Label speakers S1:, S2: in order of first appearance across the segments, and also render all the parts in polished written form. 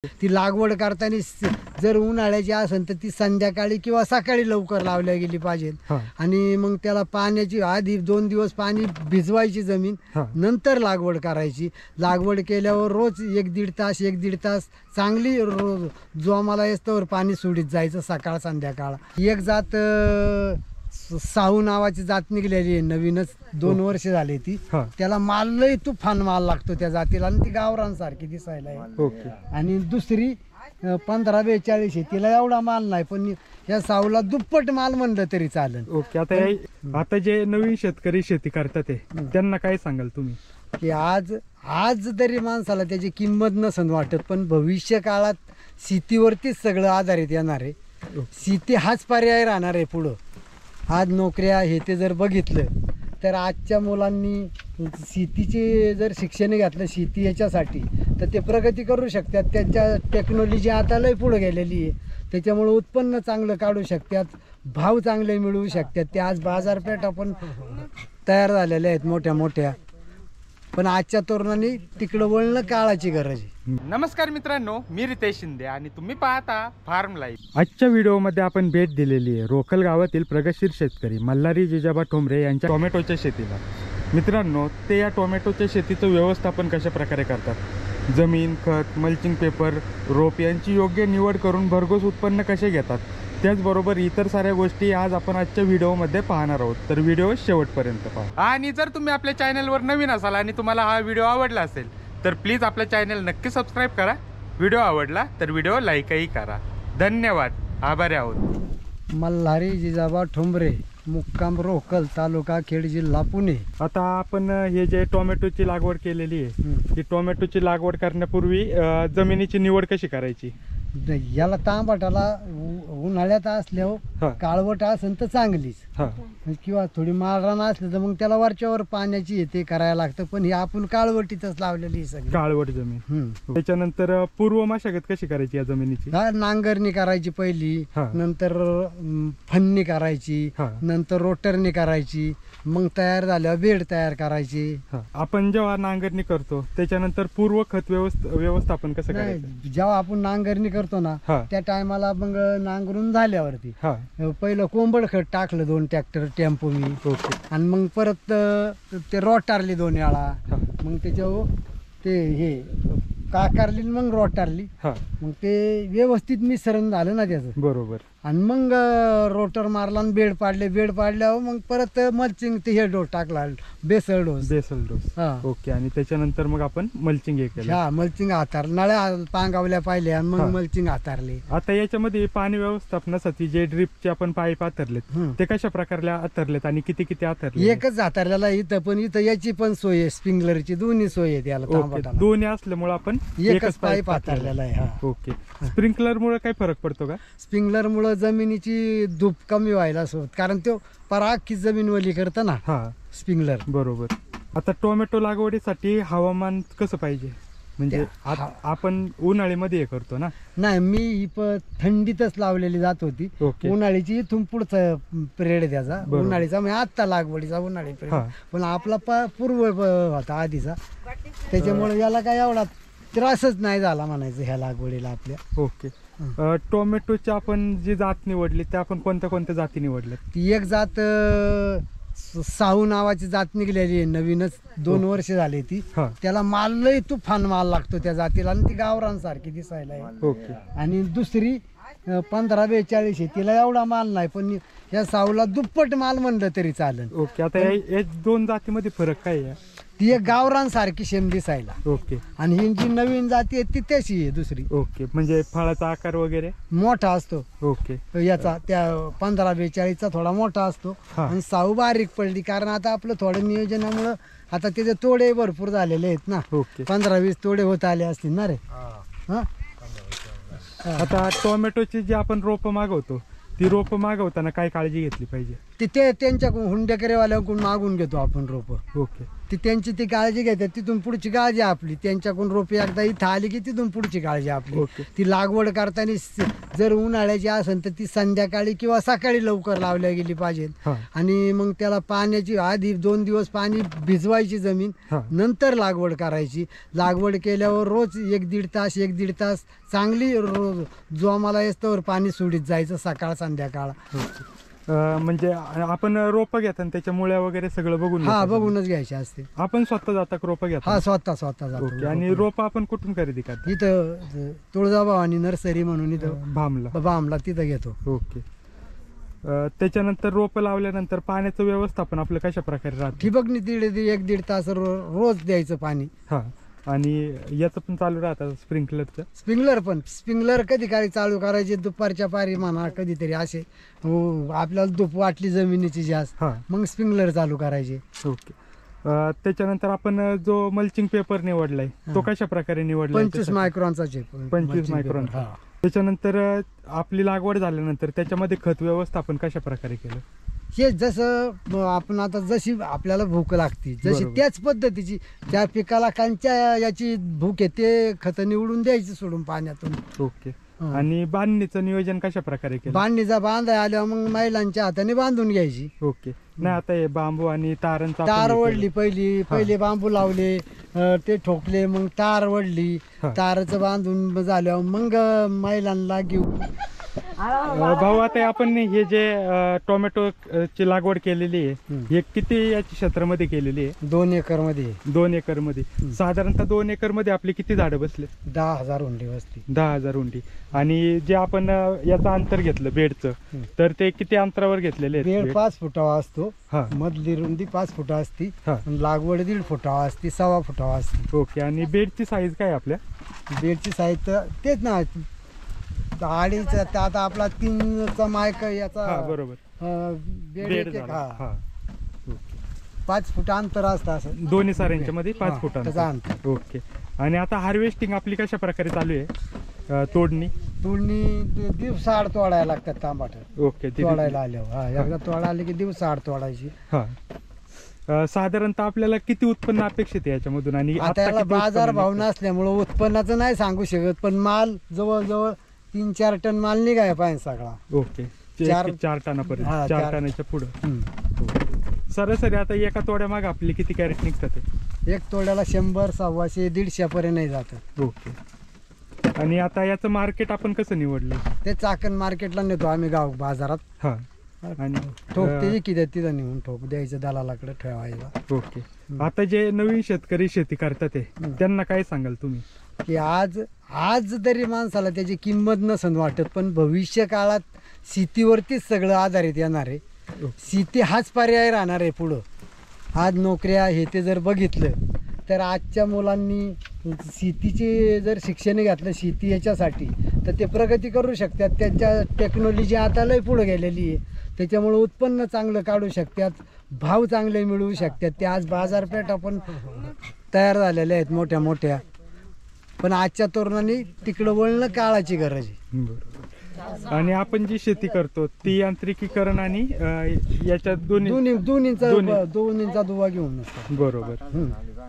S1: ती लागवड करताना जर उन्हाळ्याची असेल तर ती संध्याकाळी किंवा सकाळी लवकर लावल्या गेली पाहिजे। आणि मग त्याला पाण्याची आधी 2 दिवस पाणी भिजवायची जमीन, नंतर लागवड करायची। लागवड केल्यावर रोज 1-1.5 तास चांगली जोमाला येस्तवर पाणी सोडित जायचं सकाळ संध्याकाळ। एक जात साहू नावाची जात निघलेली आहे, नवीनच 2 वर्ष झाले ती। त्याला माल लय तुफान माल लागतो त्या जातीला आणि ती गावरांसारखी दिसायला आहे। आणि दुसरी 1542 आहे, तिला एवढा माल नाही, पण या साऊला दुप्पट माल म्हणलं तरी चालेल।
S2: ओके, आता जे नवीन शेतकरी शेती करतात त्यांना काय सांगाल तुम्ही?
S1: की आज तरी माणसाला त्याची किंमत नसन वाटत, पण भविष्य काळात शेतीवरतीच सगळं आधारित येणार आहे। शेती हाच पर्याय राहणार आहे पुढं। आज नोकऱ्या हे ते जर बघितलं तर आजच्या मुलांनी शेतीचे जर शिक्षण घेतलं शेती याच्यासाठी तर ते प्रगती करू शकतात। त्यांच्या टेक्नॉलॉजी आता लय पुढे गेलेली आहे, त्याच्यामुळे उत्पन्न चांगलं काढू शकतात, भाव चांगले मिळवू शकतात। ते आज बाजारपेठा पण तयार झालेल्या आहेत मोठ्या मोठ्या, पण आजच्या तरुणांनी तिकडं वळणं काळाची गरज आहे।
S3: नमस्कार मित्रांनो, मी रितेश शिंदे आणि तुम्ही पाहता फार्म लाईफ।
S2: आजच्या व्हिडिओमध्ये आपण भेट दिलेली आहे रोकल गावातील प्रगतशील शेतकरी मल्हारी जिजाबा ठोंबरे यांच्या टोमॅटोच्या शेतीला। मित्रांनो, ते या टोमॅटोच्या शेतीचं व्यवस्थापन कशा प्रकारे करतात, जमीन, खत, मल्चिंग पेपर, रोप यांची योग्य निवड करून भरघोस उत्पन्न कसे घेतात, त्याचबरोबर इतर साऱ्या गोष्टी आज आपण आजच्या व्हिडिओमध्ये पाहणार आहोत। तर व्हिडिओ शेवटपर्यंत पहा।
S3: आणि जर तुम्ही आपल्या चॅनलवर नवीन असाल आणि तुम्हाला हा व्हिडिओ आवडला असेल तर प्लीज आपल्या चॅनल नक्की सबस्क्राईब करा। व्हिडिओ आवडला तर व्हिडिओ लाईकही करा। धन्यवाद, आभारी आहोत।
S1: मल्हारी जिजाबा ठोंबरे, मुक्काम रोकल, तालुका खेड, जिल्हा पुणे।
S2: आता आपण हे जे टोमॅटोची लागवड केलेली आहे, ही टोमॅटोची लागवड करण्यापूर्वी जमिनीची निवड कशी करायची?
S1: याला तांबटाला उन्हाळ्यात असल्यावर काळवट असेल तर चांगलीच, किंवा थोडी माळरान असली तर मग त्याला वरच्यावर पाण्याची येते करायला लागतं, पण ही आपण काळवटीतच लावलेली सगळी
S2: काळवट जमीन। त्याच्यानंतर पूर्व मशागत कशी करायची या जमिनीची?
S1: नांगरणी करायची पहिली, नंतर फन्नी करायची, नंतर रोटरनी करायची, मग तयार झाल्यावर बेड तयार करायची।
S2: आपण जेव्हा नांगरणी करतो त्याच्यानंतर पूर्व खत व्यवस्थापन कसं करायचं?
S1: जेव्हा आपण नांगरणी करतो ना त्या टायमाला मग नांगरून झाल्यावरती पहिलं कोंबड खत टाकलं 2 ट्रॅक्टर टेम्पो मी, आणि मग परत ते रोटारली 2 वेळा, मग त्याच्यावर ते हे काकारली मग रोटारली, मग ते व्यवस्थित मिश्रण झालं ना त्याचं
S2: बरोबर।
S1: आणि मग रोटर मारला आणि बेड पाडल्यावर मग परत मल्चिंग ते हे डोस टाकला, बेसल डोस।
S2: ओके, आणि त्याच्यानंतर मग आपण मल्चिंग केलं,
S1: मल्चिंग हातारलं, नळ्या पांगावल्या पाहिल्या आणि मग मल्चिंग हातारले।
S2: आता याच्यामध्ये पाणी व्यवस्थापनासाठी जे ड्रिपचे आपण पाईप आतरलेत ते कशा प्रकारे आतरलेत आणि किती आतरले?
S1: एकच हातारलेला इथं, पण इथं याची पण सोय आहे, स्प्रिंकलरची दोन्ही सोय आहे त्याला।
S2: दोन्ही असल्यामुळे आपण
S1: एकच पाईप हातारलेला आहे।
S2: ओके, स्प्रिंकलर मुळे काय फरक पडतो का?
S1: स्प्रिंकलर मुळे जमिनीची धूप कमी व्हायला सोबत, कारण तो पराखी जमीन वली करतं ना स्प्रिंकलर।
S2: बरोबर। आता टोमॅटो लागवडीसाठी हवामान कसं पाहिजे? म्हणजे आपण उन्हाळ्यामध्ये हे करतो ना? नाही,
S1: मी थंडीतच लावलेली जात होती। उन्हाळीची इथून पुढचा पिरियड आहे त्याचा, उन्हाळीचा म्हणजे आत्ता लागवडीचा उन्हाळी पिरियड, पण आपला पूर्व होता आधीचा, त्याच्यामुळे याला काय एवढा त्रासच नाही झाला म्हणायचं ह्या लागवडीला आपल्या।
S2: ओके, टोमॅटोची आपण जी जात निवडली त्या आपण कोणत्या जाती निवडल्या?
S1: ती एक जात साहू नावाची जात निघलेली आहे, नवीनच 2 वर्ष झाले ती। त्याला माल लय तुफान माल लागतो त्या जातीला आणि ती गावरांसारखी दिसायला आहे। आणि दुसरी 1542 आहे, तिला एवढा माल नाही, पण या साऊला दुप्पट माल म्हणलं तरी चालेल।
S2: ओके, आता या 2 जातीमध्ये फरक काय आहे?
S1: ती एक गावरांसारखी शेम दिसायला।
S2: ओके,
S1: आणि ही जी नवीन जाती आहे ती त्याची आहे दुसरी।
S2: ओके, म्हणजे फळाचा आकार वगैरे
S1: मोठा असतो।
S2: ओके,
S1: याचा त्या 1542 थोडा मोठा असतो आणि साऊ बारीक पडली, कारण आता आपलं थोडं नियोजनामुळं आता त्याचे तोडे भरपूर झालेले आहेत ना। 15-20 तोडे होत आले असतील ना रे।
S2: आता टोमॅटोची जी आपण रोप मागवतो ती रोप मागवताना काय काळजी घेतली पाहिजे?
S1: ते त्यांच्याकडून हुंडेकरेवाल्यांकडून मागून घेतो आपण रोपं.
S2: ओके.
S1: ती त्यांची ती काळजी घेतात, तिथून पुढची काळजी आपली. त्यांच्याकडून रोपे एकदा इथं आली की तिथून पुढची काळजी आपली.
S2: ओके.
S1: ती लागवड करताना जर उन्हाळ्याची असेल तर ती संध्याकाळी किंवा सकाळी लवकर लावल्या गेली पाहिजे.
S2: हा.
S1: आणि मग त्याला पाण्याची आधी 2 दिवस पाणी भिजवायची जमीन,
S2: हा.
S1: नंतर लागवड करायची. लागवड केल्यावर रोज 1-1.5 तास चांगली रोज जोमाला येस्तवर पाणी सोडीत जायचं सकाळ संध्याकाळ.
S2: ओके. म्हणजे आपण रोपं घेता आणि त्याच्या मुळ्या वगैरे सगळं बघून
S1: हा,
S2: घेता?
S1: बघूनच घ्यायची असते.
S2: आपण स्वतः जाता रोपं घेता?
S1: हा, स्वतः जातो.
S2: ओके. आणि रोपं आपण कुठून खरेदी करता?
S1: इथं तुळजाभवानी नर्सरी म्हणून इथं
S2: भामला.
S1: बामला तिथं घेतो.
S2: ओके. त्याच्यानंतर रोपं लावल्यानंतर पाण्याचं व्यवस्थापन आपलं कशा प्रकारे राहतं?
S1: ठिबकनी 1-1.5 तास रोज द्यायचं पाणी.
S2: हा. आणि याचं पण चालू राहतं स्प्रिंकलरचं?
S1: स्प्रिंकलर कधी काही चालू करायचे दुपारच्या पारी म्हणा, कधीतरी असे आपल्याला धूप वाटली जमिनीची जास्त,
S2: हा.
S1: मग स्प्रिंकलर चालू करायचे.
S2: ओके. त्याच्यानंतर आपण जो मल्चिंग पेपर निवडलाय तो कशा प्रकारे निवडलाय?
S1: 25 मायक्रॉनचा
S2: 25 मायक्रॉनचा. त्याच्यानंतर आपली लागवड झाल्यानंतर त्याच्यामध्ये खत व्यवस्थापन कशा प्रकारे केलं?
S1: हे जसं आपण आता जशी आपल्याला भूक लागती जशी
S2: बरोबर.
S1: त्याच पद्धतीची त्या पिकाला कांच्या याची भूक आहे ते खत निवडून द्यायची सोडून पाण्यातून.
S2: ओके.
S1: हा.
S2: आणि बांधणीचं नियोजन कशा प्रकारे केलं?
S1: बांधणीचा बांधाय आल्यावर मग महिलांच्या हाताने बांधून घ्यायची.
S2: ओके. नाही आता हे बांबू आणि तारांचा आपण
S1: तार
S2: हे
S1: वडली
S2: केलं.
S1: पहिले बांबू लावले, ते ठोकले, मग तार वडली.
S2: हा.
S1: तारचं बांधून झाल्यावर मग महिलांना घेऊ.
S2: भाऊ आता आपण हे जे टोमॅटो ची लागवड केलेली आहे हे किती याची क्षेत्रामध्ये केलेली आहे?
S1: 2 एकर मध्ये
S2: 2 एकर मध्ये. साधारणतः 2 एकर मध्ये आपली किती झाडं बसले?
S1: 10,000 हुंडी बसती.
S2: 10,000 हुंडी. आणि जे आपण याचं अंतर घेतलं बेडचं तर ते किती अंतरावर घेतलेले आहेत?
S1: बेड 5 फुटावा असतो.
S2: हा.
S1: मधली रुंदी 5 फुटा असती.
S2: हा.
S1: आणि लागवड 1.5 फुटावा असती, 1.25 फुटावा असती.
S2: ओके. आणि बेडची साईज काय आपल्या?
S1: बेडची साहित्य तेच ना, 2.5 आता आपला 3चा मायक याचा
S2: हा, बरोबर.
S1: बेड
S2: बेड
S1: एक-
S2: झाला.
S1: हा.
S2: हा.
S1: 5 फूट अंतर असतं असं
S2: दोन्ही साऱ्यांच्या मध्ये 5
S1: हा,
S2: फुटांचं.
S1: त्याचं अंतर.
S2: ओके. आणि आता हार्वेस्टिंग आपली कशा प्रकारे चालू आहे? तोडणी?
S1: दिवसाआड तोडायला लागतात टमाटर.
S2: ओके.
S1: तोडायला आल्यावर हा, एकदा तोडा आले की दिवसाआड तोडायची.
S2: हा. साधारणतः आपल्याला किती उत्पन्न अपेक्षित आहे याच्यामधून? आणि
S1: आता याला
S2: किती
S1: बाजार
S2: उत्पन्न
S1: भाव
S2: निघतं?
S1: नसल्यामुळं उत्पन्नाचं नाही सांगू शकत, पण माल जवळजवळ 3-4 टन माल निघाय पाहिजे सगळा.
S2: ओके.
S1: 4
S2: 4 टनापर्यंत.
S1: हा,
S2: 4
S1: 4
S2: टनाच्या पुढं.
S1: हम्म.
S2: सरासरी आता एका तोड्या माग आपली किती कॅरेट निघतात ते?
S1: एक तोड्याला 100, 125, 150 पर्यंत नाही जात.
S2: ओके. आणि आता याचं मार्केट आपण कसं निवडलं?
S1: ते चाकण मार्केटला नेतो आम्ही गाव बाजारात.
S2: हा. आणि
S1: ठोकते की तिथं नेऊन ठोक द्यायचं, दलालाकडे ठेवायला.
S2: ओके. आता जे नवीन शेतकरी शेती करतात ते त्यांना काय सांगाल तुम्ही?
S1: की आज तरी माणसाला त्याची किंमत नसन वाटत, पण भविष्य काळात शेतीवरतीच सगळं आधारित येणार आहे. शेती हाच पर्याय राहणार आहे पुढं. आज नोकऱ्या हे ते जर बघितलं तर आजच्या मुलांनी शेतीचे जर शिक्षण घातलं शेती याच्यासाठी तर ते प्रगती करू शकतात. त्यांच्या टेक्नॉलॉजी आता लय पुढे गेलेली आहे, त्याच्यामुळे उत्पन्न चांगलं काढू शकतात, भाव चांगले मिळवू शकतात. ते आज बाजारपेठा पण तयार झालेल्या आहेत मोठ्या मोठ्या. पण आजच्या तरुणांनी तिकडं वळणं काळाची गरज आहे.
S2: बरोबर. आणि आपण जी शेती करतो ती यांत्रिकीकरण आणि याच्यात
S1: दोन्हींचा दुवा घेऊन नसतात.
S2: बरोबर.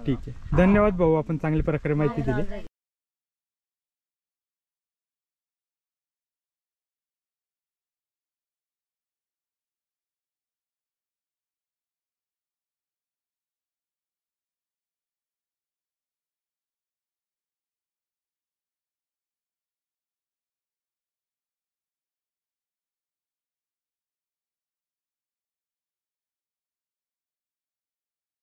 S2: ठीक आहे. धन्यवाद भाऊ, आपण चांगल्या प्रकारे माहिती दिली.